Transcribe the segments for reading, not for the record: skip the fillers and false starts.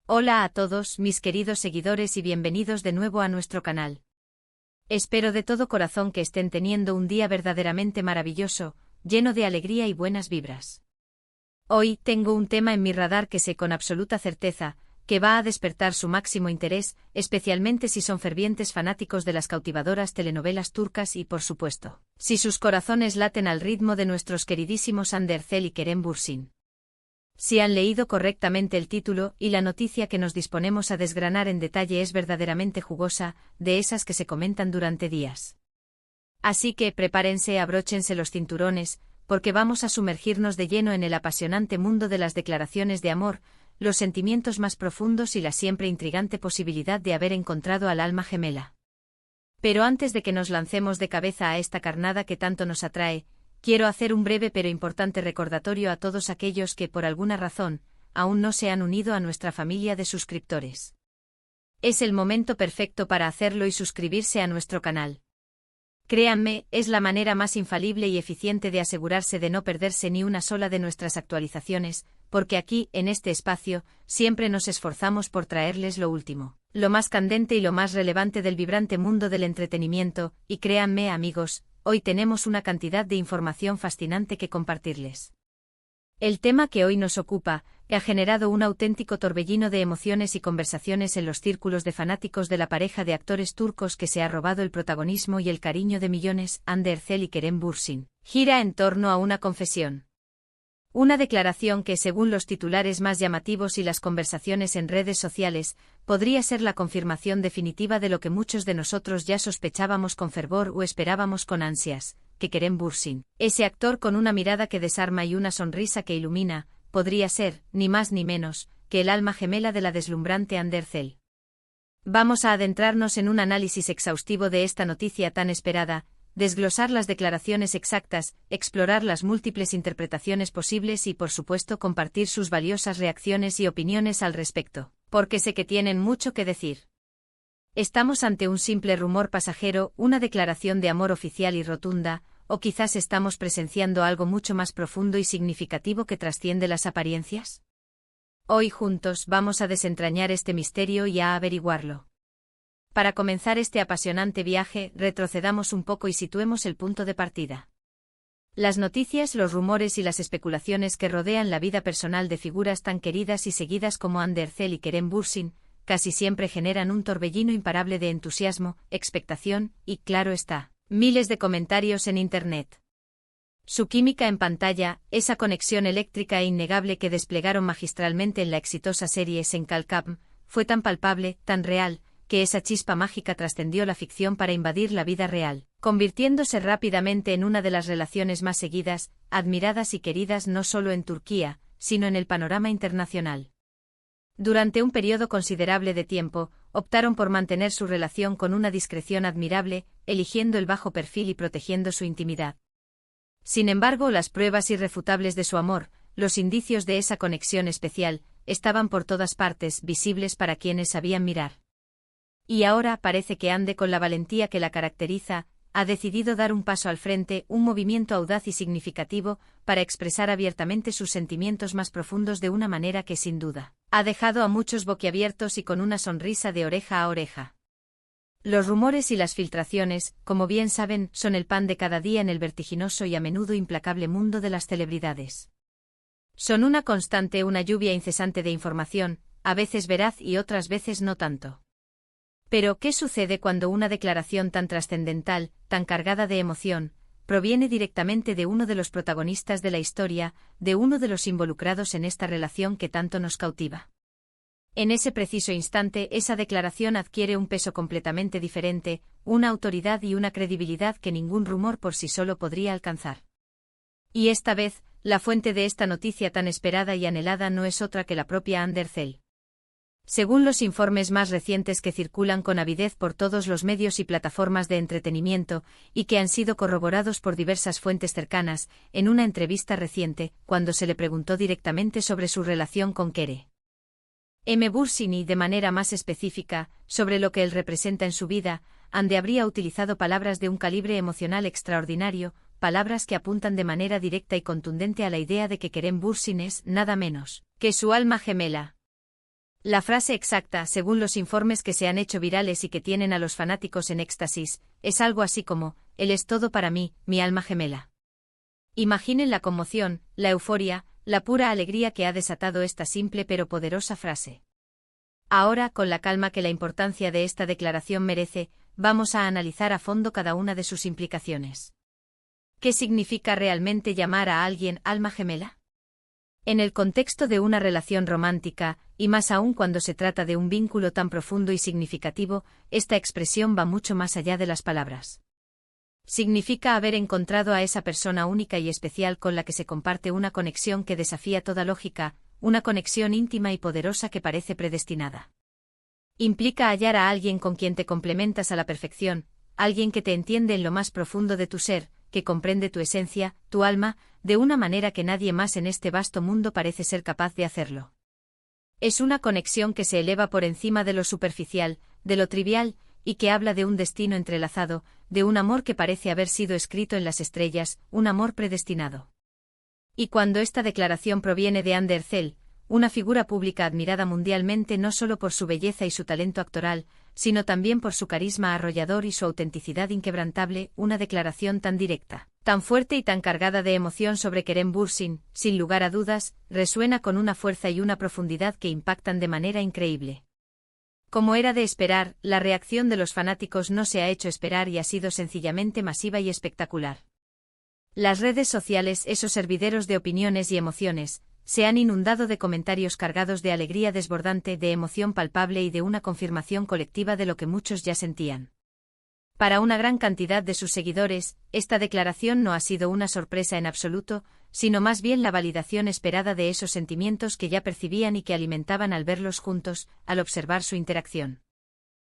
Hola a todos, mis queridos seguidores y bienvenidos de nuevo a nuestro canal. Espero de todo corazón que estén teniendo un día verdaderamente maravilloso, lleno de alegría y buenas vibras. Hoy tengo un tema en mi radar que sé con absoluta certeza que va a despertar su máximo interés, especialmente si son fervientes fanáticos de las cautivadoras telenovelas turcas y, por supuesto, si sus corazones laten al ritmo de nuestros queridísimos Hande Erçel y Kerem Bürsin. Si han leído correctamente el título y la noticia que nos disponemos a desgranar en detalle es verdaderamente jugosa, de esas que se comentan durante días. Así que prepárense, abróchense los cinturones, porque vamos a sumergirnos de lleno en el apasionante mundo de las declaraciones de amor, los sentimientos más profundos y la siempre intrigante posibilidad de haber encontrado al alma gemela. Pero antes de que nos lancemos de cabeza a esta carnada que tanto nos atrae, quiero hacer un breve pero importante recordatorio a todos aquellos que, por alguna razón, aún no se han unido a nuestra familia de suscriptores. Es el momento perfecto para hacerlo y suscribirse a nuestro canal. Créanme, es la manera más infalible y eficiente de asegurarse de no perderse ni una sola de nuestras actualizaciones, porque aquí, en este espacio, siempre nos esforzamos por traerles lo último, lo más candente y lo más relevante del vibrante mundo del entretenimiento, y créanme, amigos, hoy tenemos una cantidad de información fascinante que compartirles. El tema que hoy nos ocupa ha generado un auténtico torbellino de emociones y conversaciones en los círculos de fanáticos de la pareja de actores turcos que se ha robado el protagonismo y el cariño de millones, Hande Erçel y Kerem Bürsin. Gira en torno a una confesión. Una declaración que, según los titulares más llamativos y las conversaciones en redes sociales, podría ser la confirmación definitiva de lo que muchos de nosotros ya sospechábamos con fervor o esperábamos con ansias, que Kerem Bürsin, ese actor con una mirada que desarma y una sonrisa que ilumina, podría ser, ni más ni menos, que el alma gemela de la deslumbrante Hande Erçel. Vamos a adentrarnos en un análisis exhaustivo de esta noticia tan esperada, desglosar las declaraciones exactas, explorar las múltiples interpretaciones posibles y, por supuesto, compartir sus valiosas reacciones y opiniones al respecto, porque sé que tienen mucho que decir. ¿Estamos ante un simple rumor pasajero, una declaración de amor oficial y rotunda, o quizás estamos presenciando algo mucho más profundo y significativo que trasciende las apariencias? Hoy juntos vamos a desentrañar este misterio y a averiguarlo. Para comenzar este apasionante viaje, retrocedamos un poco y situemos el punto de partida. Las noticias, los rumores y las especulaciones que rodean la vida personal de figuras tan queridas y seguidas como Hande Erçel y Kerem Bürsin, casi siempre generan un torbellino imparable de entusiasmo, expectación y, claro está, miles de comentarios en Internet. Su química en pantalla, esa conexión eléctrica e innegable que desplegaron magistralmente en la exitosa serie Sen Kalkam, fue tan palpable, tan real, que esa chispa mágica trascendió la ficción para invadir la vida real, convirtiéndose rápidamente en una de las relaciones más seguidas, admiradas y queridas no solo en Turquía, sino en el panorama internacional. Durante un periodo considerable de tiempo, optaron por mantener su relación con una discreción admirable, eligiendo el bajo perfil y protegiendo su intimidad. Sin embargo, las pruebas irrefutables de su amor, los indicios de esa conexión especial, estaban por todas partes, visibles para quienes sabían mirar. Y ahora parece que Hande, con la valentía que la caracteriza, ha decidido dar un paso al frente, un movimiento audaz y significativo, para expresar abiertamente sus sentimientos más profundos de una manera que sin duda ha dejado a muchos boquiabiertos y con una sonrisa de oreja a oreja. Los rumores y las filtraciones, como bien saben, son el pan de cada día en el vertiginoso y a menudo implacable mundo de las celebridades. Son una constante, una lluvia incesante de información, a veces veraz y otras veces no tanto. Pero, ¿qué sucede cuando una declaración tan trascendental, tan cargada de emoción, proviene directamente de uno de los protagonistas de la historia, de uno de los involucrados en esta relación que tanto nos cautiva? En ese preciso instante, esa declaración adquiere un peso completamente diferente, una autoridad y una credibilidad que ningún rumor por sí solo podría alcanzar. Y esta vez, la fuente de esta noticia tan esperada y anhelada no es otra que la propia Hande Erçel. Según los informes más recientes que circulan con avidez por todos los medios y plataformas de entretenimiento, y que han sido corroborados por diversas fuentes cercanas, en una entrevista reciente, cuando se le preguntó directamente sobre su relación con Kerem Bürsin y, de manera más específica, sobre lo que él representa en su vida, Hande habría utilizado palabras de un calibre emocional extraordinario, palabras que apuntan de manera directa y contundente a la idea de que Kerem Bürsin es, nada menos, que su alma gemela. La frase exacta, según los informes que se han hecho virales y que tienen a los fanáticos en éxtasis, es algo así como: Él es todo para mí, mi alma gemela. Imaginen la conmoción, la euforia, la pura alegría que ha desatado esta simple pero poderosa frase. Ahora, con la calma que la importancia de esta declaración merece, vamos a analizar a fondo cada una de sus implicaciones. ¿Qué significa realmente llamar a alguien alma gemela? En el contexto de una relación romántica, y más aún cuando se trata de un vínculo tan profundo y significativo, esta expresión va mucho más allá de las palabras. Significa haber encontrado a esa persona única y especial con la que se comparte una conexión que desafía toda lógica, una conexión íntima y poderosa que parece predestinada. Implica hallar a alguien con quien te complementas a la perfección, alguien que te entiende en lo más profundo de tu ser, que comprende tu esencia, tu alma, de una manera que nadie más en este vasto mundo parece ser capaz de hacerlo. Es una conexión que se eleva por encima de lo superficial, de lo trivial, y que habla de un destino entrelazado, de un amor que parece haber sido escrito en las estrellas, un amor predestinado. Y cuando esta declaración proviene de Ander Zell, una figura pública admirada mundialmente no solo por su belleza y su talento actoral, sino también por su carisma arrollador y su autenticidad inquebrantable, una declaración tan directa, tan fuerte y tan cargada de emoción sobre Kerem Bürsin, sin lugar a dudas, resuena con una fuerza y una profundidad que impactan de manera increíble. Como era de esperar, la reacción de los fanáticos no se ha hecho esperar y ha sido sencillamente masiva y espectacular. Las redes sociales, esos hervideros de opiniones y emociones, se han inundado de comentarios cargados de alegría desbordante, de emoción palpable y de una confirmación colectiva de lo que muchos ya sentían. Para una gran cantidad de sus seguidores, esta declaración no ha sido una sorpresa en absoluto, sino más bien la validación esperada de esos sentimientos que ya percibían y que alimentaban al verlos juntos, al observar su interacción.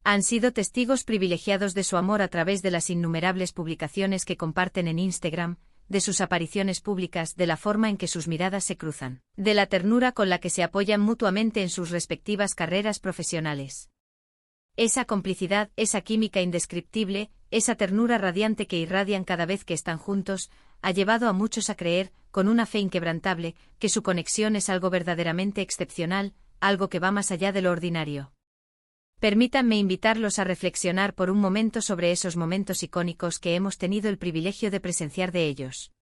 Han sido testigos privilegiados de su amor a través de las innumerables publicaciones que comparten en Instagram, de sus apariciones públicas, de la forma en que sus miradas se cruzan, de la ternura con la que se apoyan mutuamente en sus respectivas carreras profesionales. Esa complicidad, esa química indescriptible, esa ternura radiante que irradian cada vez que están juntos, ha llevado a muchos a creer, con una fe inquebrantable, que su conexión es algo verdaderamente excepcional, algo que va más allá de lo ordinario. Permítanme invitarlos a reflexionar por un momento sobre esos momentos icónicos que hemos tenido el privilegio de presenciar de ellos.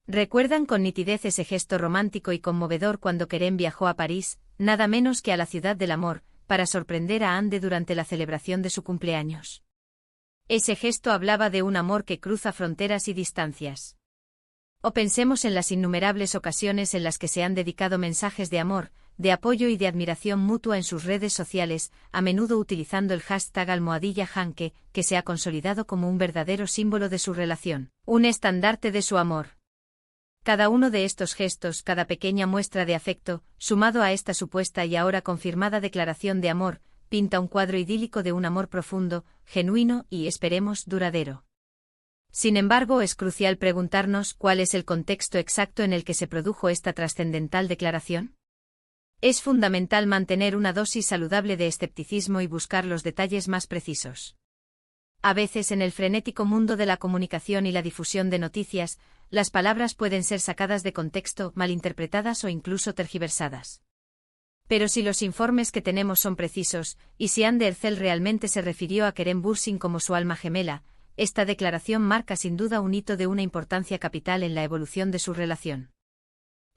¿Recuerdan con nitidez ese gesto romántico y conmovedor cuando Kerem viajó a París, nada menos que a la ciudad del amor, para sorprender a Ande durante la celebración de su cumpleaños? Ese gesto hablaba de un amor que cruza fronteras y distancias. O pensemos en las innumerables ocasiones en las que se han dedicado mensajes de amor, de apoyo y de admiración mutua en sus redes sociales, a menudo utilizando el hashtag #Hanke, que se ha consolidado como un verdadero símbolo de su relación, un estandarte de su amor. Cada uno de estos gestos, cada pequeña muestra de afecto, sumado a esta supuesta y ahora confirmada declaración de amor, pinta un cuadro idílico de un amor profundo, genuino y, esperemos, duradero. Sin embargo, es crucial preguntarnos cuál es el contexto exacto en el que se produjo esta trascendental declaración. Es fundamental mantener una dosis saludable de escepticismo y buscar los detalles más precisos. A veces, en el frenético mundo de la comunicación y la difusión de noticias, las palabras pueden ser sacadas de contexto, malinterpretadas o incluso tergiversadas. Pero si los informes que tenemos son precisos, y si Ander Zell realmente se refirió a Kerem Bürsin como su alma gemela, esta declaración marca sin duda un hito de una importancia capital en la evolución de su relación.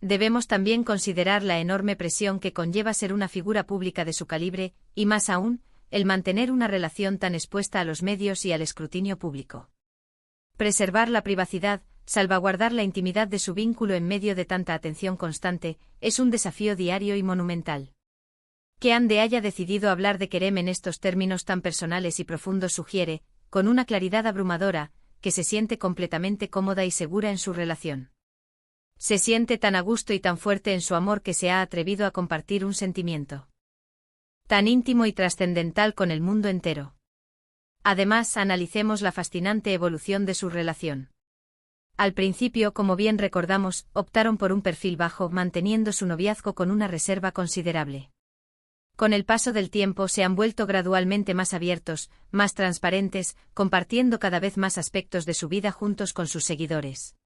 Debemos también considerar la enorme presión que conlleva ser una figura pública de su calibre, y más aún, el mantener una relación tan expuesta a los medios y al escrutinio público. Preservar la privacidad, salvaguardar la intimidad de su vínculo en medio de tanta atención constante, es un desafío diario y monumental. Que Ande haya decidido hablar de Kerem en estos términos tan personales y profundos sugiere, con una claridad abrumadora, que se siente completamente cómoda y segura en su relación. Se siente tan a gusto y tan fuerte en su amor que se ha atrevido a compartir un sentimiento tan íntimo y trascendental con el mundo entero. Además, analicemos la fascinante evolución de su relación. Al principio, como bien recordamos, optaron por un perfil bajo, manteniendo su noviazgo con una reserva considerable. Con el paso del tiempo se han vuelto gradualmente más abiertos, más transparentes, compartiendo cada vez más aspectos de su vida juntos con sus seguidores.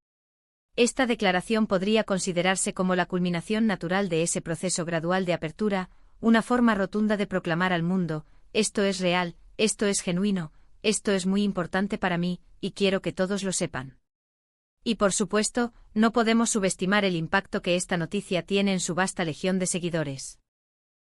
Esta declaración podría considerarse como la culminación natural de ese proceso gradual de apertura, una forma rotunda de proclamar al mundo: esto es real, esto es genuino, esto es muy importante para mí, y quiero que todos lo sepan. Y por supuesto, no podemos subestimar el impacto que esta noticia tiene en su vasta legión de seguidores.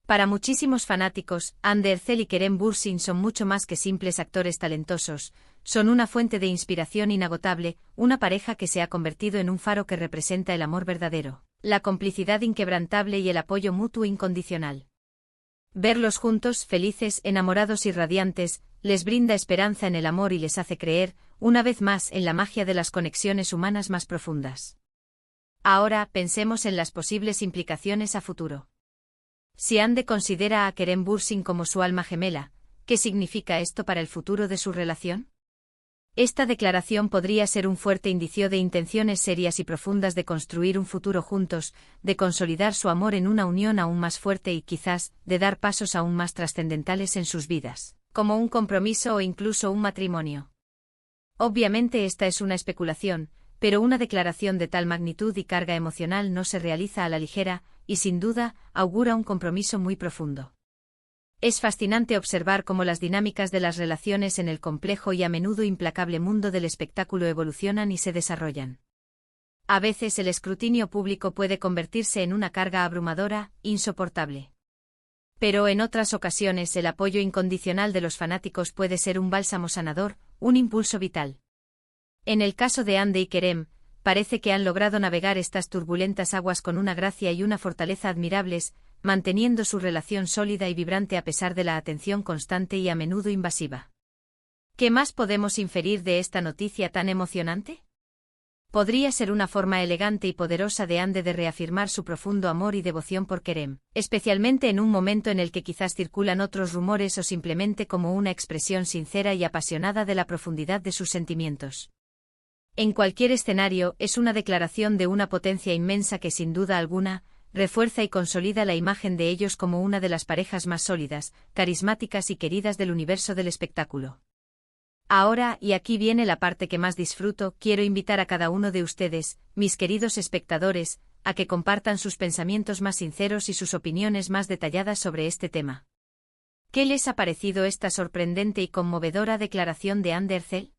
Para muchísimos fanáticos, Andy Ercel y Kerem Bürsin son mucho más que simples actores talentosos, son una fuente de inspiración inagotable, una pareja que se ha convertido en un faro que representa el amor verdadero, la complicidad inquebrantable y el apoyo mutuo incondicional. Verlos juntos, felices, enamorados y radiantes, les brinda esperanza en el amor y les hace creer, una vez más, en la magia de las conexiones humanas más profundas. Ahora, pensemos en las posibles implicaciones a futuro. Si Andy considera a Kerem Bürsin como su alma gemela, ¿qué significa esto para el futuro de su relación? Esta declaración podría ser un fuerte indicio de intenciones serias y profundas de construir un futuro juntos, de consolidar su amor en una unión aún más fuerte y quizás, de dar pasos aún más trascendentales en sus vidas, como un compromiso o incluso un matrimonio. Obviamente esta es una especulación, pero una declaración de tal magnitud y carga emocional no se realiza a la ligera, y sin duda, augura un compromiso muy profundo. Es fascinante observar cómo las dinámicas de las relaciones en el complejo y a menudo implacable mundo del espectáculo evolucionan y se desarrollan. A veces el escrutinio público puede convertirse en una carga abrumadora, insoportable. Pero en otras ocasiones el apoyo incondicional de los fanáticos puede ser un bálsamo sanador, un impulso vital. En el caso de Andy y Kerem, parece que han logrado navegar estas turbulentas aguas con una gracia y una fortaleza admirables, manteniendo su relación sólida y vibrante a pesar de la atención constante y a menudo invasiva. ¿Qué más podemos inferir de esta noticia tan emocionante? Podría ser una forma elegante y poderosa de Andy de reafirmar su profundo amor y devoción por Kerem, especialmente en un momento en el que quizás circulan otros rumores o simplemente como una expresión sincera y apasionada de la profundidad de sus sentimientos. En cualquier escenario, es una declaración de una potencia inmensa que sin duda alguna, refuerza y consolida la imagen de ellos como una de las parejas más sólidas, carismáticas y queridas del universo del espectáculo. Ahora, y aquí viene la parte que más disfruto, quiero invitar a cada uno de ustedes, mis queridos espectadores, a que compartan sus pensamientos más sinceros y sus opiniones más detalladas sobre este tema. ¿Qué les ha parecido esta sorprendente y conmovedora declaración de Andy Ercel?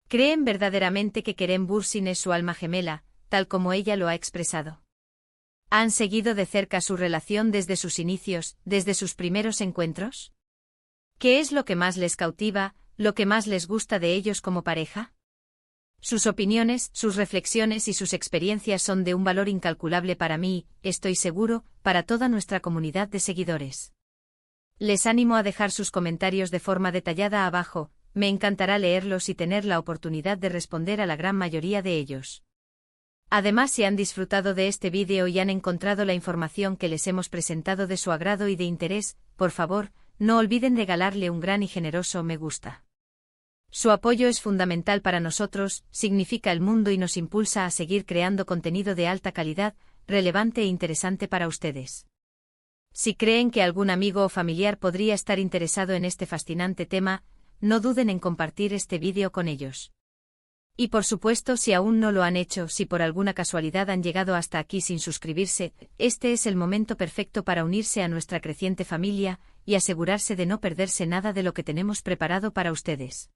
¿Creen verdaderamente que Kerem Bürsin es su alma gemela, tal como ella lo ha expresado? ¿Han seguido de cerca su relación desde sus inicios, desde sus primeros encuentros? ¿Qué es lo que más les cautiva, lo que más les gusta de ellos como pareja? Sus opiniones, sus reflexiones y sus experiencias son de un valor incalculable para mí, estoy seguro, para toda nuestra comunidad de seguidores. Les animo a dejar sus comentarios de forma detallada abajo. Me encantará leerlos y tener la oportunidad de responder a la gran mayoría de ellos. Además, si han disfrutado de este vídeo y han encontrado la información que les hemos presentado de su agrado y de interés, por favor, no olviden regalarle un gran y generoso me gusta. Su apoyo es fundamental para nosotros, significa el mundo y nos impulsa a seguir creando contenido de alta calidad, relevante e interesante para ustedes. Si creen que algún amigo o familiar podría estar interesado en este fascinante tema, no duden en compartir este vídeo con ellos. Y por supuesto, si aún no lo han hecho, si por alguna casualidad han llegado hasta aquí sin suscribirse, este es el momento perfecto para unirse a nuestra creciente familia y asegurarse de no perderse nada de lo que tenemos preparado para ustedes.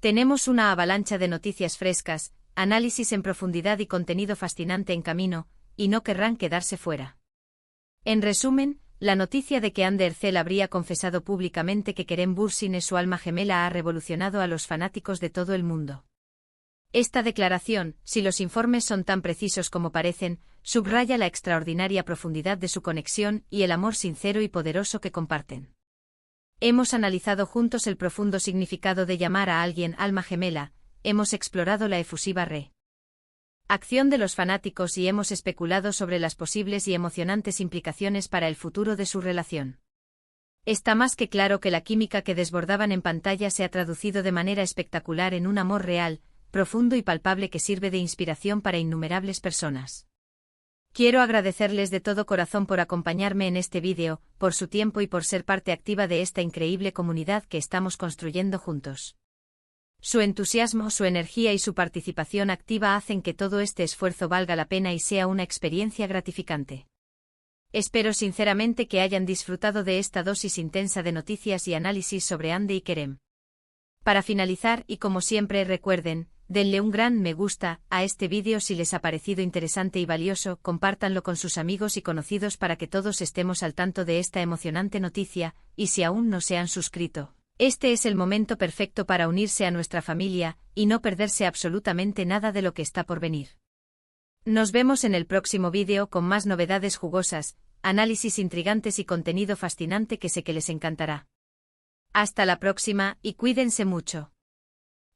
Tenemos una avalancha de noticias frescas, análisis en profundidad y contenido fascinante en camino, y no querrán quedarse fuera. En resumen, la noticia de que Andy Ercel habría confesado públicamente que Kerem Bürsin es su alma gemela ha revolucionado a los fanáticos de todo el mundo. Esta declaración, si los informes son tan precisos como parecen, subraya la extraordinaria profundidad de su conexión y el amor sincero y poderoso que comparten. Hemos analizado juntos el profundo significado de llamar a alguien alma gemela, hemos explorado la efusiva acción de los fanáticos y hemos especulado sobre las posibles y emocionantes implicaciones para el futuro de su relación. Está más que claro que la química que desbordaban en pantalla se ha traducido de manera espectacular en un amor real, profundo y palpable que sirve de inspiración para innumerables personas. Quiero agradecerles de todo corazón por acompañarme en este vídeo, por su tiempo y por ser parte activa de esta increíble comunidad que estamos construyendo juntos. Su entusiasmo, su energía y su participación activa hacen que todo este esfuerzo valga la pena y sea una experiencia gratificante. Espero sinceramente que hayan disfrutado de esta dosis intensa de noticias y análisis sobre Andy y Kerem. Para finalizar, y como siempre recuerden, denle un gran me gusta a este vídeo si les ha parecido interesante y valioso, compártanlo con sus amigos y conocidos para que todos estemos al tanto de esta emocionante noticia, y si aún no se han suscrito, este es el momento perfecto para unirse a nuestra familia, y no perderse absolutamente nada de lo que está por venir. Nos vemos en el próximo vídeo con más novedades jugosas, análisis intrigantes y contenido fascinante que sé que les encantará. Hasta la próxima, y cuídense mucho.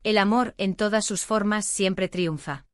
El amor, en todas sus formas, siempre triunfa.